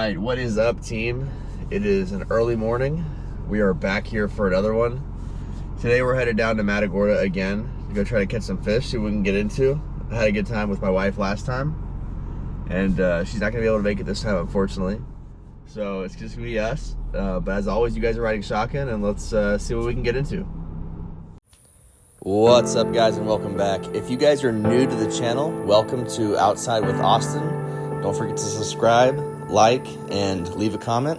right, what is up, team? It is an early morning. We are back here for another one. Today we're headed down to Matagorda again to go try to catch some fish, see what we can get into. I had a good time with my wife last time, and she's not going to be able to make it this time, unfortunately. So it's just going to be us. But as always, you guys are riding shotgun, and let's see what we can get into. What's up, guys, and welcome back. If you guys are new to the channel, welcome to Outside with Austin. Don't forget to subscribe, like, and leave a comment.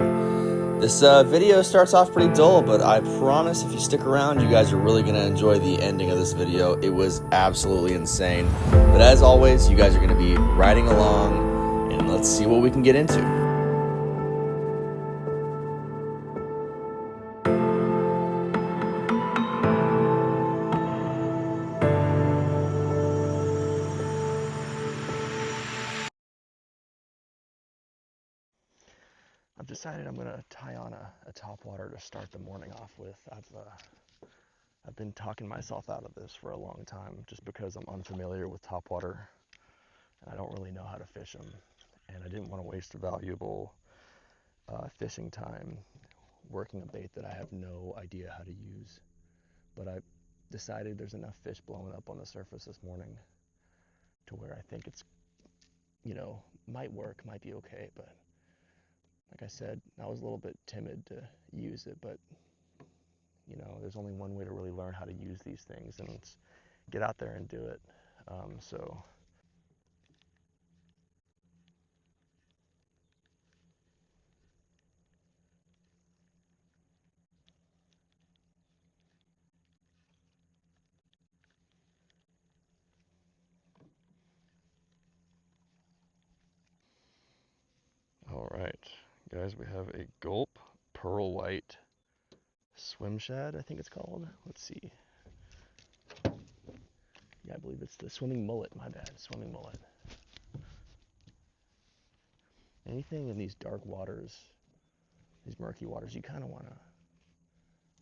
This video starts off pretty dull, but I promise if you stick around, you guys are really going to enjoy the ending of this video. It was absolutely insane. But as always, you guys are going to be riding along, and let's see what we can get into. I've decided I'm going to tie on a topwater to start the morning off with. I've been talking myself out of this for a long time just because I'm unfamiliar with topwater and I don't really know how to fish them. And I didn't want to waste valuable fishing time working a bait that I have no idea how to use. But I decided there's enough fish blowing up on the surface this morning to where I think it's, might work, might be okay, but like I said, I was a little bit timid to use it, but there's only one way to really learn how to use these things, and it's get out there and do it. All right, guys, we have a gulp pearl white swim shad, I think it's called. Let's see. Yeah, I believe it's the swimming mullet, my bad, swimming mullet. Anything in these dark waters, these murky waters, you kind of want to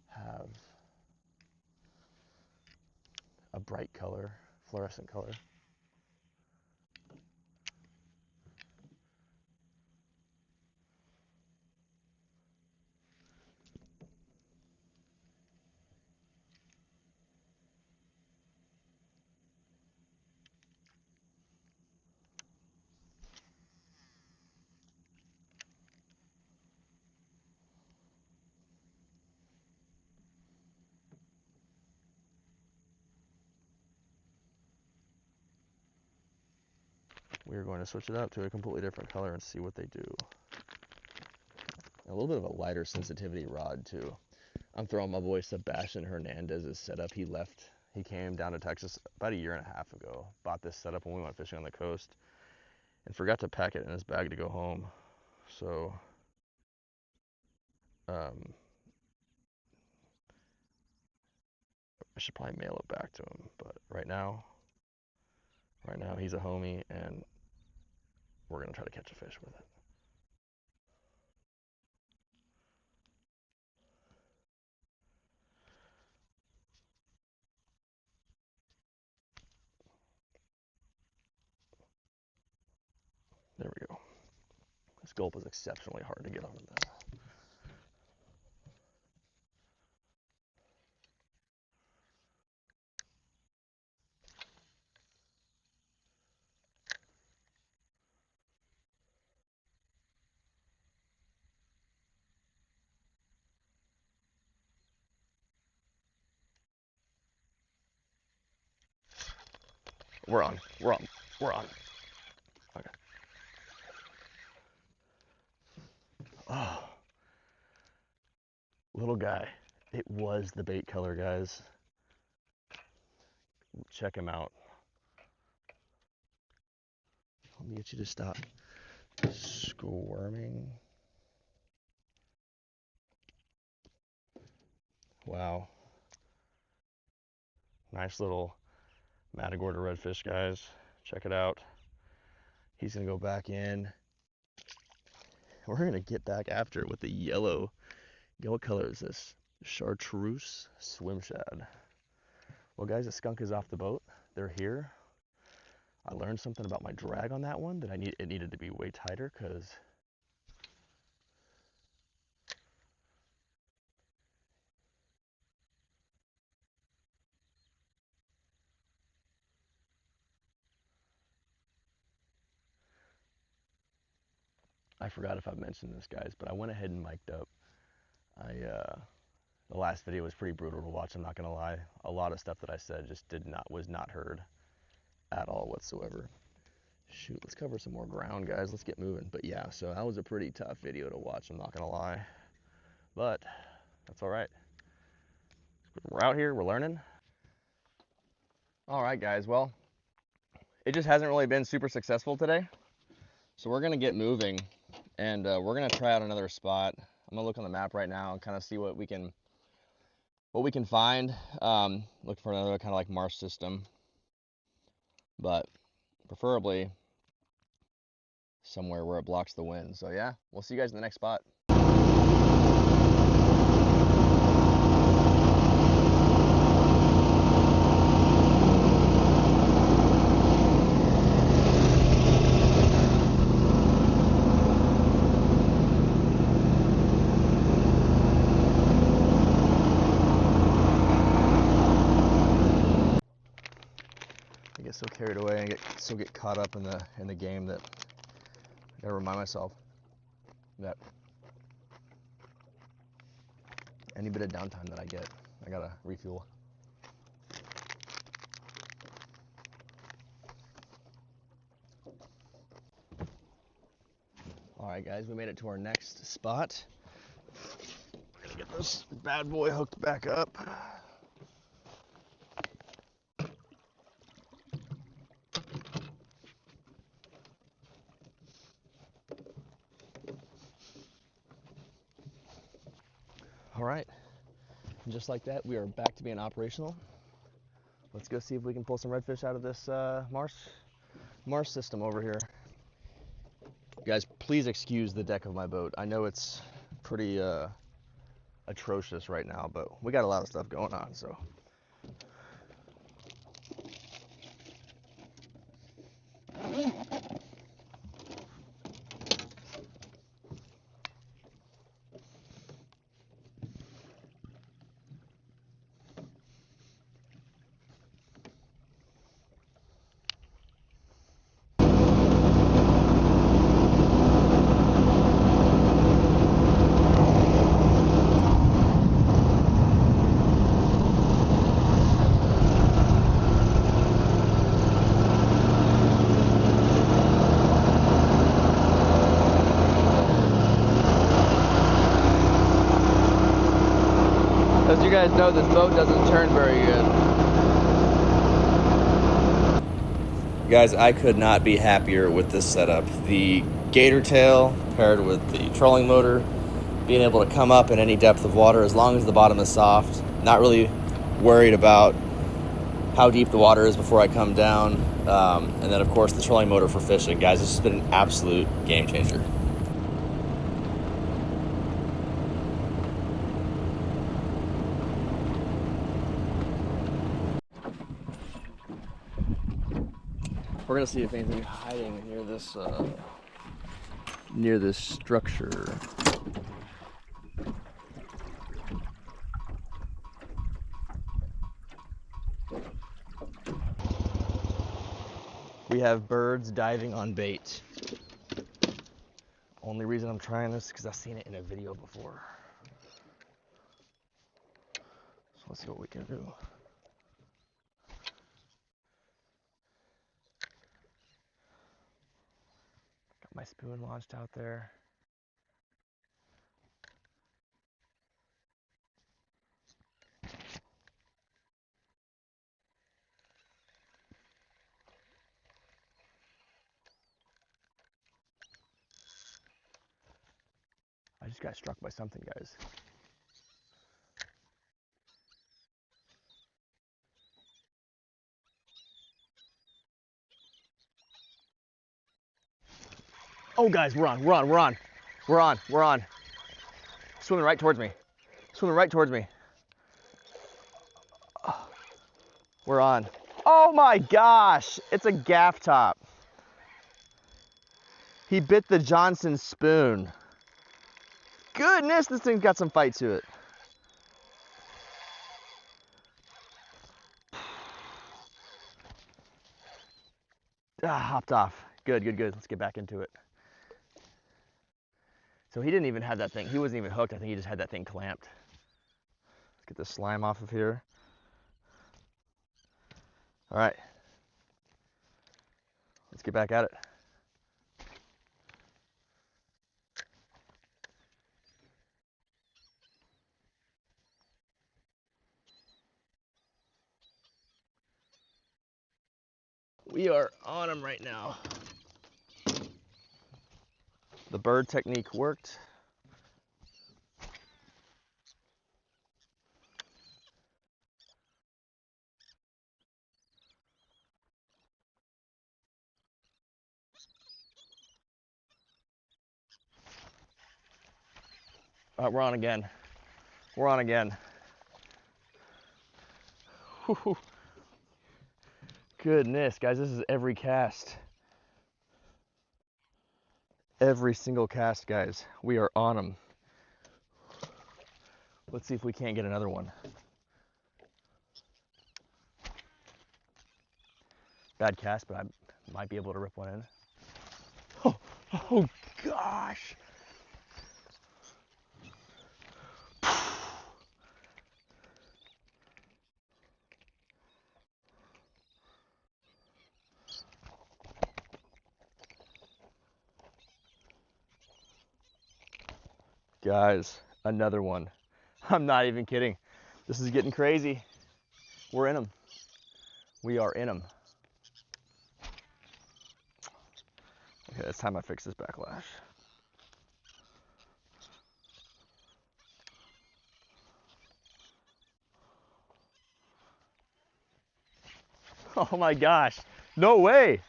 have a bright color, fluorescent color. We're going to switch it up to a completely different color and see what they do. A little bit of a lighter sensitivity rod too. I'm throwing my boy Sebastian Hernandez's setup. He came down to Texas about a year and a half ago, bought this setup when we went fishing on the coast, and forgot to pack it in his bag to go home. So, I should probably mail it back to him. But right now he's a homie, and we're gonna try to catch a fish with it. There we go. This gulp is exceptionally hard to get on though. We're on. Okay. Oh, little guy. It was the bait color, guys. Check him out. Let me get you to stop squirming. Wow. Nice little Matagorda redfish, guys. Check it out. He's gonna go back in. We're gonna get back after it with the yellow. What color is this? Chartreuse swim shad. Well, guys, the skunk is off the boat. They're here. I learned something about my drag on that one, that it needed to be way tighter, because I forgot if I've mentioned this, guys, but I went ahead and mic'd up. The last video was pretty brutal to watch, I'm not gonna lie. A lot of stuff that I said just was not heard at all whatsoever. Shoot, let's cover some more ground, guys. Let's get moving. But yeah, so that was a pretty tough video to watch, I'm not gonna lie. But that's all right. We're out here, we're learning. All right, guys, well, it just hasn't really been super successful today. So we're gonna get moving and we're gonna try out another spot. I'm gonna look on the map right now and kind of see what we can find. Look for another kind of like marsh system, but preferably somewhere where it blocks the wind. So yeah, we'll see you guys in the next spot. I get so carried away and get caught up in the game that I gotta remind myself that any bit of downtime that I get, I gotta refuel. All right, guys, we made it to our next spot. We're gonna get this bad boy hooked back up. All right, and just like that, we are back to being operational. Let's go see if we can pull some redfish out of this marsh system over here. Guys, please excuse the deck of my boat. I know it's pretty atrocious right now, but we got a lot of stuff going on, so. As you guys know, this boat doesn't turn very good. Guys, I could not be happier with this setup. The gator tail paired with the trolling motor, being able to come up in any depth of water as long as the bottom is soft. Not really worried about how deep the water is before I come down. And then, of course, the trolling motor for fishing. Guys, this has been an absolute game changer. We're gonna see if anything's hiding near this structure. We have birds diving on bait. Only reason I'm trying this is because I've seen it in a video before. So let's see what we can do. Got my spoon launched out there. I just got struck by something, guys. Oh, guys, we're on. Swimming right towards me. Oh, we're on. Oh my gosh, it's a gaff top. He bit the Johnson spoon. Goodness, this thing's got some fight to it. Hopped off. Good. Let's get back into it. So he didn't even have that thing. He wasn't even hooked. I think he just had that thing clamped. Let's get the slime off of here. All right. Let's get back at it. We are on him right now. The bird technique worked. All right, we're on again. We're on again. Whew. Goodness, guys, this is every cast. Every single cast, guys. We are on them. Let's see if we can't get another one. Bad cast, but I might be able to rip one in. Oh gosh. Guys, another one. I'm not even kidding. This is getting crazy. We're in them. We are in them. Okay, it's time I fix this backlash. Oh my gosh. No way.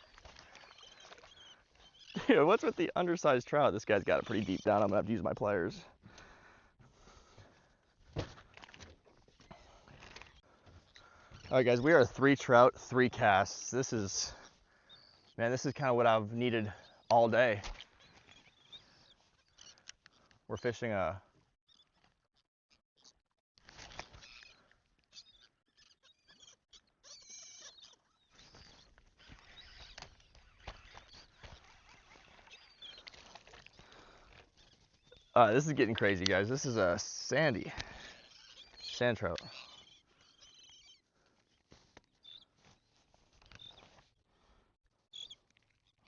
Dude, what's with the undersized trout? This guy's got it pretty deep down. I'm gonna have to use my pliers. All right, guys, we are 3 trout, 3 casts. This is kind of what I've needed all day. We're fishing a this is getting crazy, guys. This is a sand trout.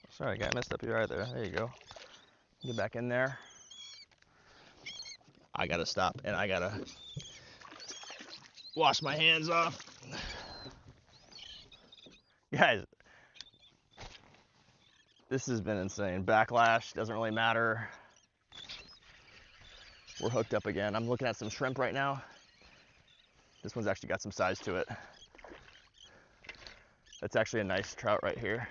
Sorry, I got messed up here right there. There you go. Get back in there. I gotta stop and I gotta wash my hands off. Guys, this has been insane. Backlash doesn't really matter. We're hooked up again. I'm looking at some shrimp right now. This one's actually got some size to it. That's actually a nice trout right here.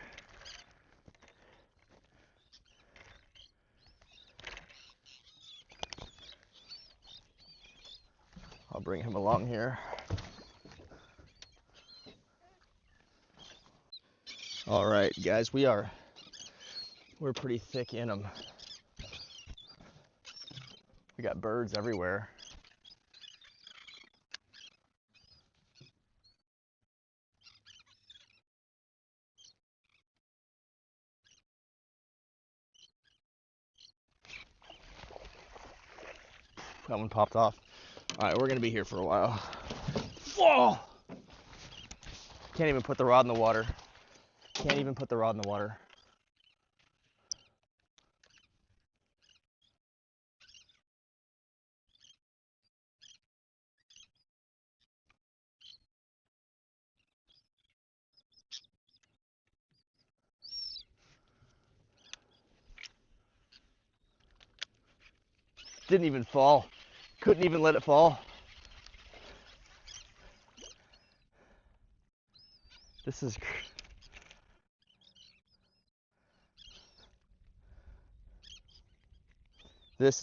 I'll bring him along here. All right, guys, we're pretty thick in them. We got birds everywhere. That one popped off. All right, we're gonna be here for a while. Whoa! Can't even put the rod in the water. Can't even put the rod in the water. Didn't even fall. Couldn't even let it fall. This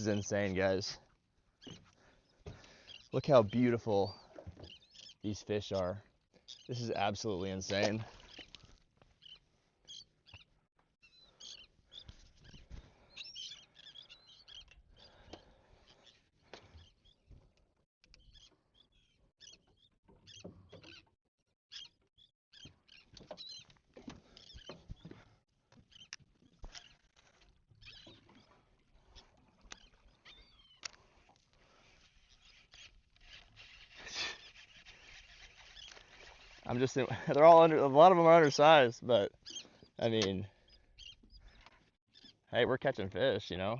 is insane, guys. Look how beautiful these fish are. This is absolutely insane. I'm just, they're all a lot of them are undersized, but I mean, hey, we're catching fish, you know?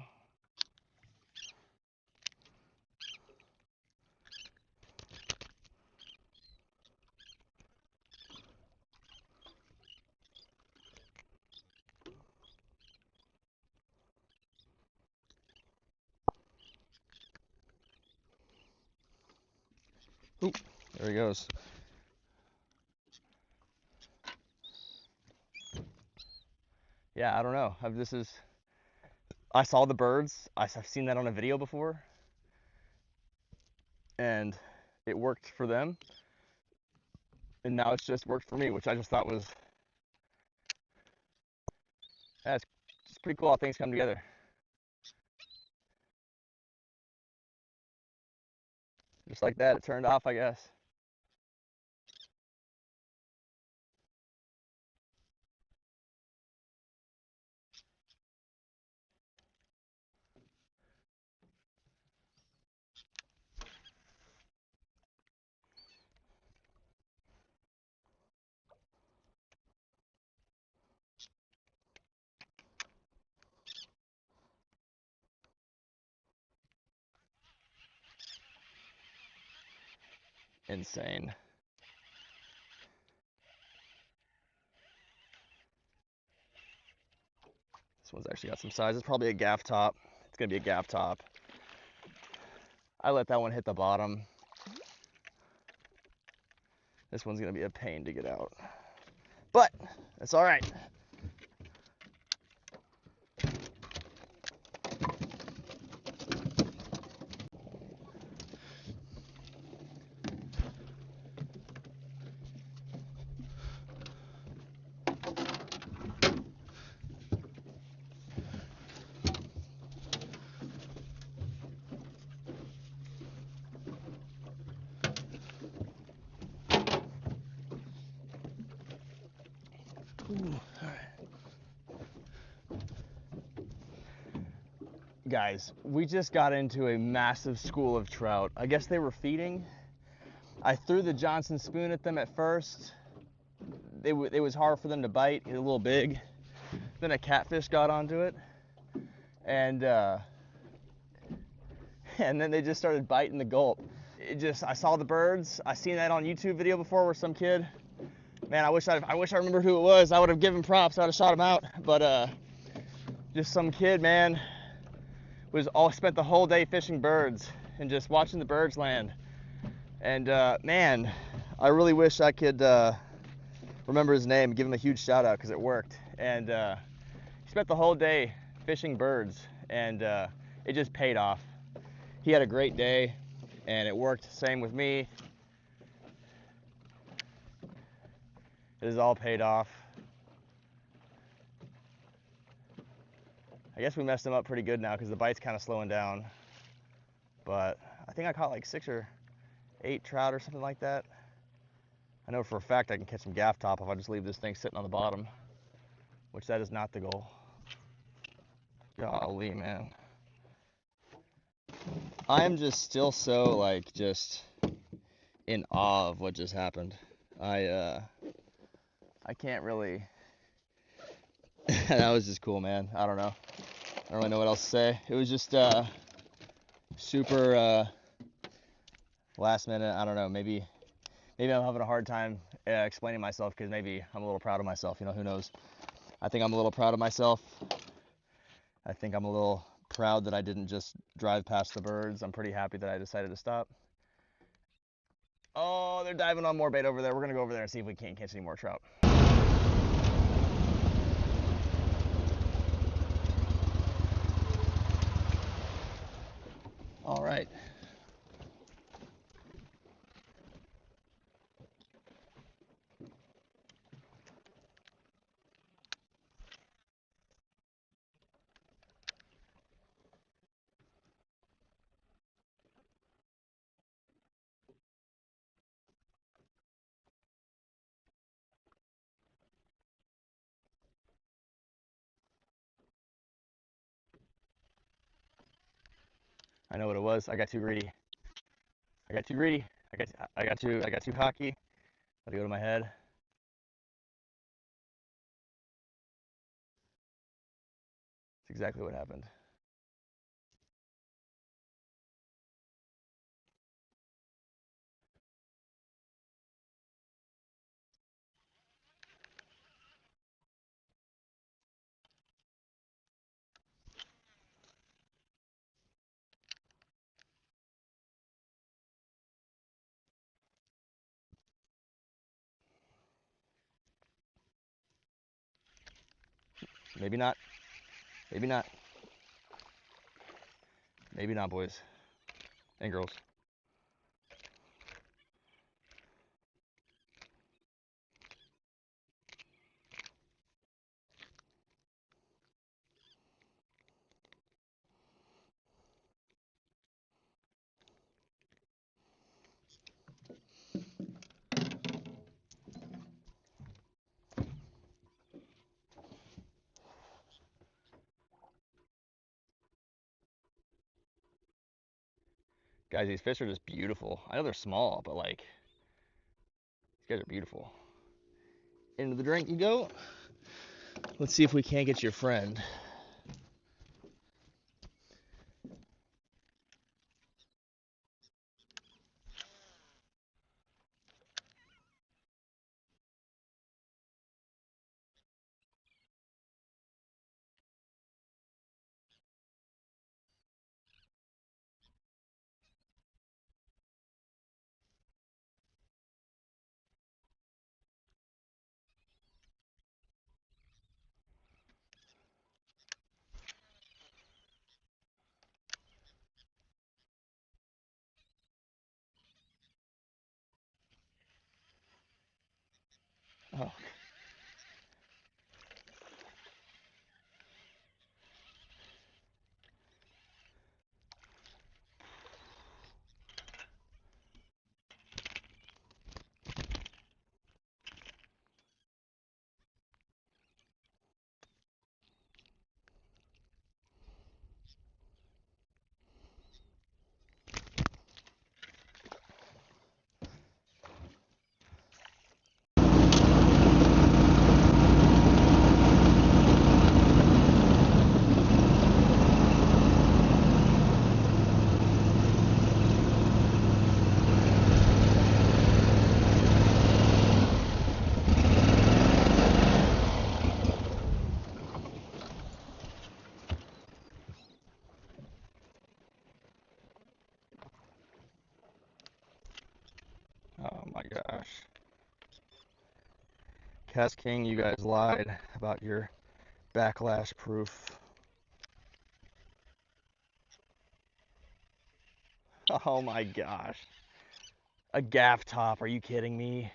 Oop, there he goes. Yeah, I don't know. I saw the birds. I've seen that on a video before, and it worked for them, and now it's just worked for me, which I just thought was, that's it's pretty cool how things come together. Just like that, it turned off, I guess. Insane. This one's actually got some size. It's probably a gaff top. It's gonna be a gaff top. I let that one hit the bottom. This one's gonna be a pain to get out, but it's all right. Ooh, all right. Guys, we just got into a massive school of trout. I guess they were feeding. I threw the Johnson spoon at them at first. It was hard for them to bite. It was a little big. Then a catfish got onto it, and and then they just started biting the gulp. I saw the birds. I seen that on YouTube video before where some kid, man, I wish I remembered who it was. I would have given props. I would have shot him out. But just some kid, man, spent the whole day fishing birds and just watching the birds land. And man, I really wish I could remember his name and give him a huge shout out because it worked. And he spent the whole day fishing birds, and it just paid off. He had a great day, and it worked. Same with me. It has all paid off. I guess we messed him up pretty good now because the bite's kind of slowing down. But I think I caught like 6 or 8 trout or something like that. I know for a fact I can catch some gaff top if I just leave this thing sitting on the bottom, which that is not the goal. Golly, man. I am just still so like just in awe of what just happened. I can't really. That was just cool, man. I don't know. I don't really know what else to say. It was just super last minute. I don't know. Maybe I'm having a hard time explaining myself because maybe I'm a little proud of myself. You know, who knows? I think I'm a little proud of myself. I think I'm a little proud that I didn't just drive past the birds. I'm pretty happy that I decided to stop. Oh, they're diving on more bait over there. We're gonna go over there and see if we can't catch any more trout. All right. I know what it was. I got too greedy. I got too greedy. I got too cocky. Let it go to my head. That's exactly what happened. Maybe not. Maybe not. Maybe not, boys and girls. Guys, these fish are just beautiful. I know they're small, but like, these guys are beautiful. Into the drink you go. Let's see if we can't get your friend. Oh. Oh my gosh. Cast King, you guys lied about your backlash proof. Oh my gosh. A gaff top, are you kidding me?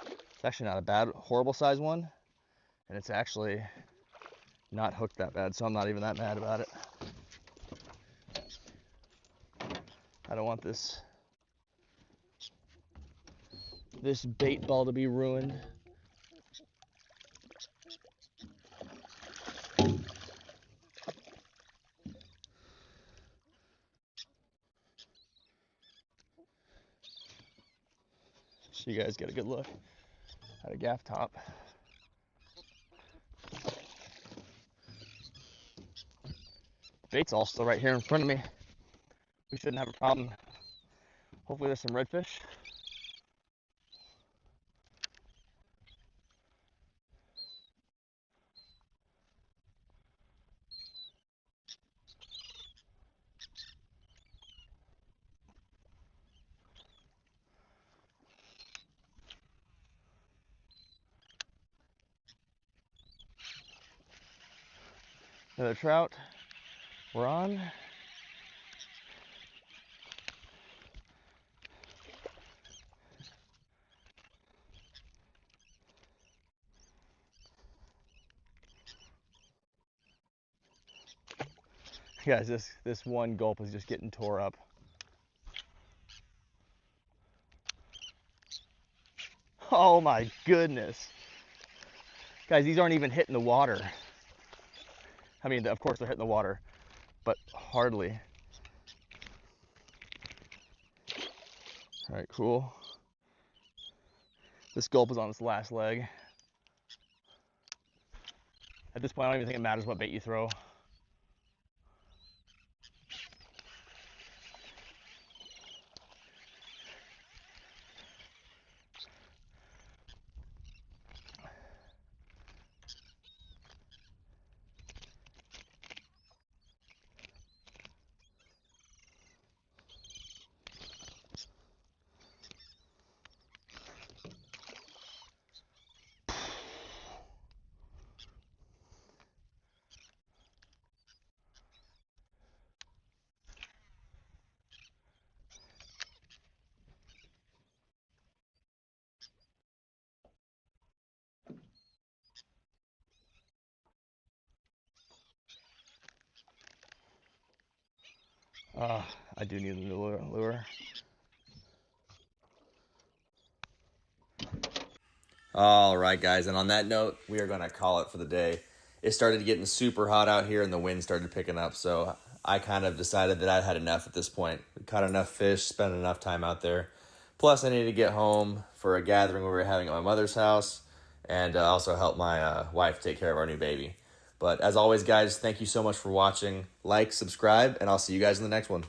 It's actually not a bad, horrible size one. And it's actually not hooked that bad, so I'm not even that mad about it. I don't want this bait ball to be ruined. So you guys get a good look at a gaff top. Bait's all still right here in front of me. We shouldn't have a problem. Hopefully there's some redfish. Another trout. We're on. Guys, this one gulp is just getting tore up. Oh my goodness. Guys, these aren't even hitting the water. I mean, of course they're hitting the water, but hardly. All right, cool. This gulp is on its last leg. At this point, I don't even think it matters what bait you throw. I do need a new lure. All right, guys, and on that note, we are going to call it for the day. It started getting super hot out here, and the wind started picking up, so I kind of decided that I'd had enough at this point. We caught enough fish, spent enough time out there. Plus, I needed to get home for a gathering we were having at my mother's house, and also help my wife take care of our new baby. But as always, guys, thank you so much for watching. Like, subscribe, and I'll see you guys in the next one.